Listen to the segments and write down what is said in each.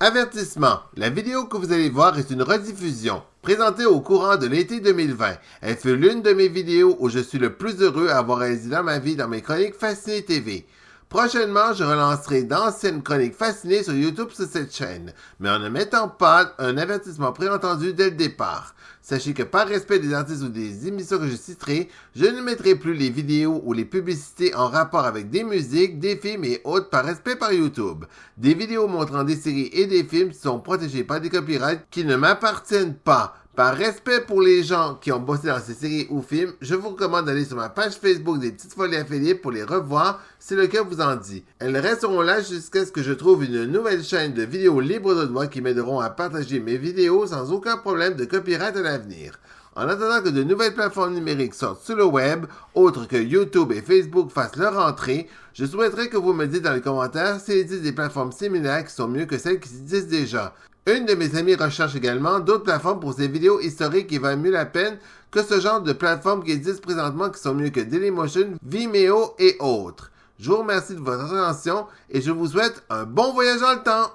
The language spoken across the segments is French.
Avertissement. La vidéo que vous allez voir est une rediffusion, présentée au courant de l'été 2020. Elle fut l'une de mes vidéos où je suis le plus heureux à avoir réalisé dans ma vie dans mes chroniques Fasciné TV. Prochainement, je relancerai d'anciennes chroniques fascinées sur YouTube sur cette chaîne, mais en ne mettant pas un avertissement préentendu dès le départ. Sachez que par respect des artistes ou des émissions que je citerai, je ne mettrai plus les vidéos ou les publicités en rapport avec des musiques, des films et autres par respect par YouTube. Des vidéos montrant des séries et des films sont protégées par des copyrights qui ne m'appartiennent pas. Par respect pour les gens qui ont bossé dans ces séries ou films, je vous recommande d'aller sur ma page Facebook des Petites Folies à Philippe pour les revoir si le cœur vous en dit. Elles resteront là jusqu'à ce que je trouve une nouvelle chaîne de vidéos libres de droit qui m'aideront à partager mes vidéos sans aucun problème de copyright à l'avenir. En attendant que de nouvelles plateformes numériques sortent sur le web, autres que YouTube et Facebook fassent leur entrée, je souhaiterais que vous me dites dans les commentaires s'il existe des plateformes similaires qui sont mieux que celles qui existent déjà. Une de mes amies recherche également d'autres plateformes pour ses vidéos historiques qui valent mieux la peine que ce genre de plateformes qui existent présentement qui sont mieux que Dailymotion, Vimeo et autres. Je vous remercie de votre attention et je vous souhaite un bon voyage dans le temps!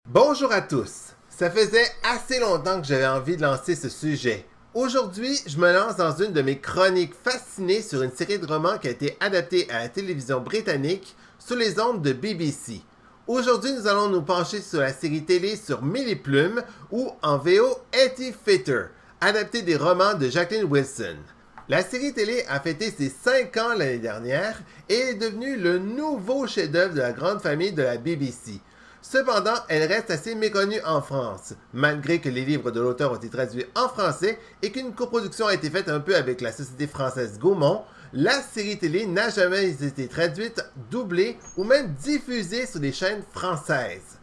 Bonjour à tous! Ça faisait assez longtemps que j'avais envie de lancer ce sujet. Aujourd'hui, je me lance dans une de mes chroniques fascinées sur une série de romans qui a été adaptée à la télévision britannique sur les ondes de BBC. Aujourd'hui, nous allons nous pencher sur la série télé sur Mille et Plumes ou en VO Hetty Fetter, adaptée des romans de Jacqueline Wilson. La série télé a fêté ses 5 ans l'année dernière et est devenue le nouveau chef-d'œuvre de la grande famille de la BBC. Cependant, elle reste assez méconnue en France, malgré que les livres de l'auteur ont été traduits en français et qu'une coproduction a été faite un peu avec la société française Gaumont. La série télé n'a jamais été traduite, doublée ou même diffusée sur des chaînes françaises.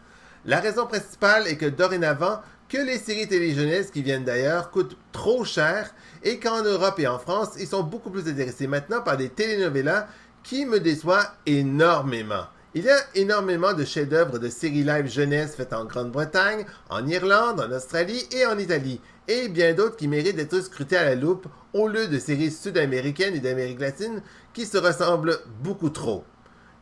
La raison principale est que dorénavant, que les séries télé jeunesse qui viennent d'ailleurs coûtent trop cher et qu'en Europe et en France, ils sont beaucoup plus intéressés maintenant par des telenovelas qui me déçoivent énormément. Il y a énormément de chefs-d'œuvre de séries live jeunesse faites en Grande-Bretagne, en Irlande, en Australie et en Italie, et bien d'autres qui méritent d'être scrutés à la loupe au lieu de séries sud-américaines et d'Amérique latine qui se ressemblent beaucoup trop.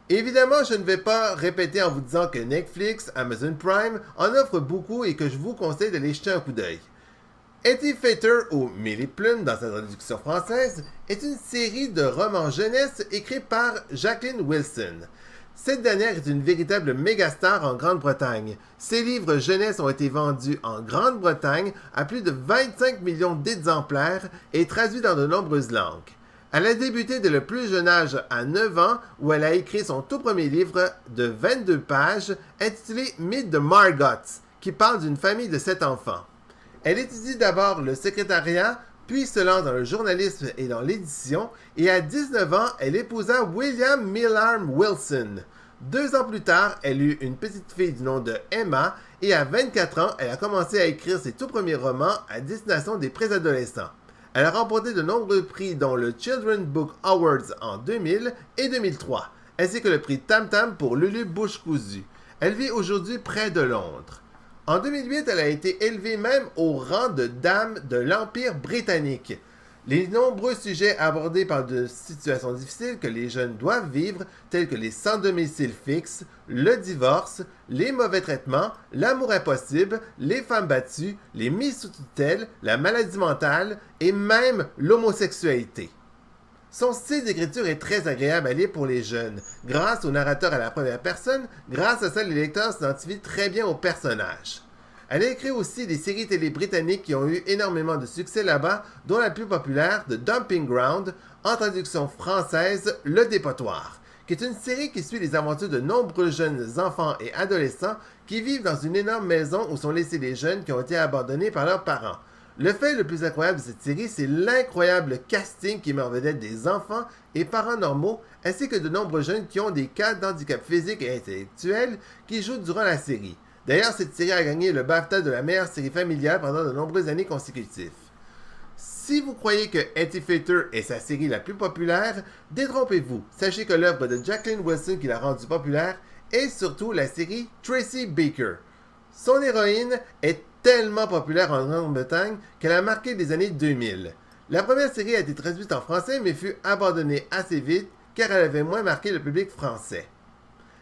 Évidemment, je ne vais pas répéter en vous disant que Netflix, Amazon Prime en offrent beaucoup et que je vous conseille d'aller jeter un coup d'œil. Hetty Fetter, ou Mille et Plumes dans sa traduction française, est une série de romans jeunesse écrits par Jacqueline Wilson. Cette dernière est une véritable mégastar en Grande-Bretagne. Ses livres jeunesse ont été vendus en Grande-Bretagne à plus de 25 millions d'exemplaires et traduits dans de nombreuses langues. Elle a débuté dès le plus jeune âge à 9 ans où elle a écrit son tout premier livre de 22 pages intitulé Mythe de Margot, qui parle d'une famille de 7 enfants. Elle étudie d'abord le secrétariat, puis se lance dans le journalisme et dans l'édition, et à 19 ans, elle épousa William Millarm Wilson. 2 ans plus tard, elle eut une petite fille du nom de Emma, et à 24 ans, elle a commencé à écrire ses tout premiers romans à destination des préadolescents. Elle a remporté de nombreux prix dont le Children's Book Awards en 2000 et 2003, ainsi que le prix Tam Tam pour Lulu Bouche Cousue. Elle vit aujourd'hui près de Londres. En 2008, elle a été élevée même au rang de dame de l'Empire britannique. Les nombreux sujets abordés par de situations difficiles que les jeunes doivent vivre, tels que les sans domicile fixe, le divorce, les mauvais traitements, l'amour impossible, les femmes battues, les mises sous tutelle, la maladie mentale et même l'homosexualité. Son style d'écriture est très agréable à lire pour les jeunes. Grâce au narrateur à la première personne, grâce à ça, les lecteurs s'identifient très bien aux personnages. Elle a écrit aussi des séries télé britanniques qui ont eu énormément de succès là-bas, dont la plus populaire, The Dumping Ground, en traduction française, Le Dépotoir, qui est une série qui suit les aventures de nombreux jeunes enfants et adolescents qui vivent dans une énorme maison où sont laissés les jeunes qui ont été abandonnés par leurs parents. Le fait le plus incroyable de cette série, c'est l'incroyable casting qui met en vedette des enfants et parents normaux, ainsi que de nombreux jeunes qui ont des cas d'handicap physique et intellectuel qui jouent durant la série. D'ailleurs, cette série a gagné le BAFTA de la meilleure série familiale pendant de nombreuses années consécutives. Si vous croyez que Hetty Fetter est sa série la plus populaire, détrompez-vous. Sachez que l'œuvre de Jacqueline Wilson qui l'a rendue populaire est surtout la série Tracy Baker. Son héroïne est tellement populaire en Grande-Bretagne qu'elle a marqué les années 2000. La première série a été traduite en français mais fut abandonnée assez vite car elle avait moins marqué le public français.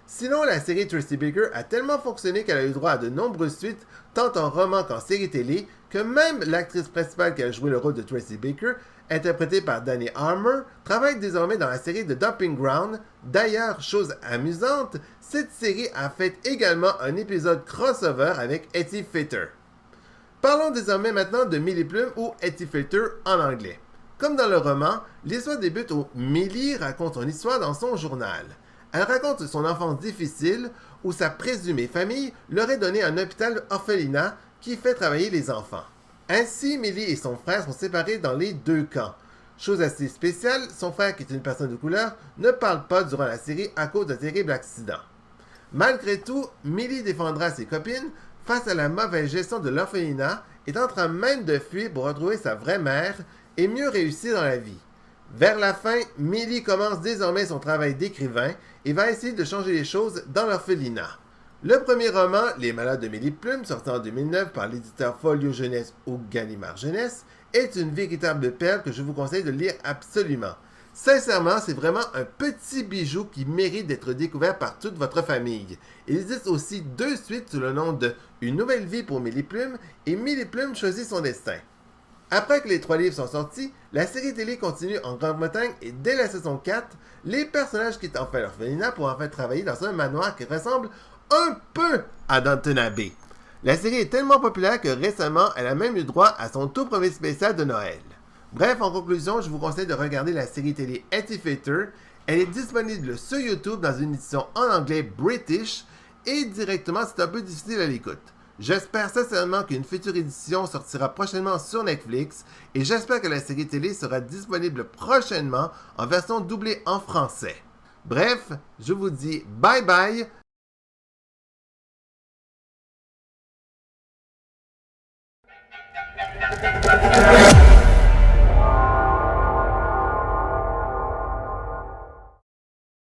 Sinon, la série Tracy Baker a tellement fonctionné qu'elle a eu droit à de nombreuses suites, tant en roman qu'en série télé, que même l'actrice principale qui a joué le rôle de Tracy Baker, interprétée par Dani Harmer, travaille désormais dans la série The Dumping Ground. D'ailleurs, chose amusante, cette série a fait également un épisode crossover avec Hetty Fetter. Parlons désormais maintenant de Millie Plum ou Hetty Fetter en anglais. Comme dans le roman, l'histoire débute où Millie raconte son histoire dans son journal. Elle raconte son enfance difficile où sa présumée famille leur a donné un hôpital orphelinat qui fait travailler les enfants. Ainsi, Millie et son frère sont séparés dans les deux camps. Chose assez spéciale, son frère, qui est une personne de couleur, ne parle pas durant la série à cause d'un terrible accident. Malgré tout, Millie défendra ses copines face à la mauvaise gestion de l'orphelinat et tentera même de fuir pour retrouver sa vraie mère et mieux réussir dans la vie. Vers la fin, Millie commence désormais son travail d'écrivain et va essayer de changer les choses dans l'orphelinat. Le premier roman, Les Malheurs de Millie Plum, sorti en 2009 par l'éditeur Folio Jeunesse ou Gallimard Jeunesse, est une véritable perle que je vous conseille de lire absolument. Sincèrement, c'est vraiment un petit bijou qui mérite d'être découvert par toute votre famille. Il existe aussi 2 suites sous le nom de Une nouvelle vie pour Millie Plum et Millie Plum choisit son destin. Après que les 3 livres sont sortis, la série télé continue en Grande-Bretagne et dès la saison 4, les personnages quittent enfin l'orphelinat pour enfin travailler dans un manoir qui ressemble un peu à Downton Abbey. La série est tellement populaire que récemment, elle a même eu droit à son tout premier spécial de Noël. Bref, en conclusion, je vous conseille de regarder la série télé Hetty Fetter. Elle est disponible sur YouTube dans une édition en anglais British et directement, c'est un peu difficile à l'écoute. J'espère sincèrement qu'une future édition sortira prochainement sur Netflix et j'espère que la série télé sera disponible prochainement en version doublée en français. Bref, je vous dis bye bye.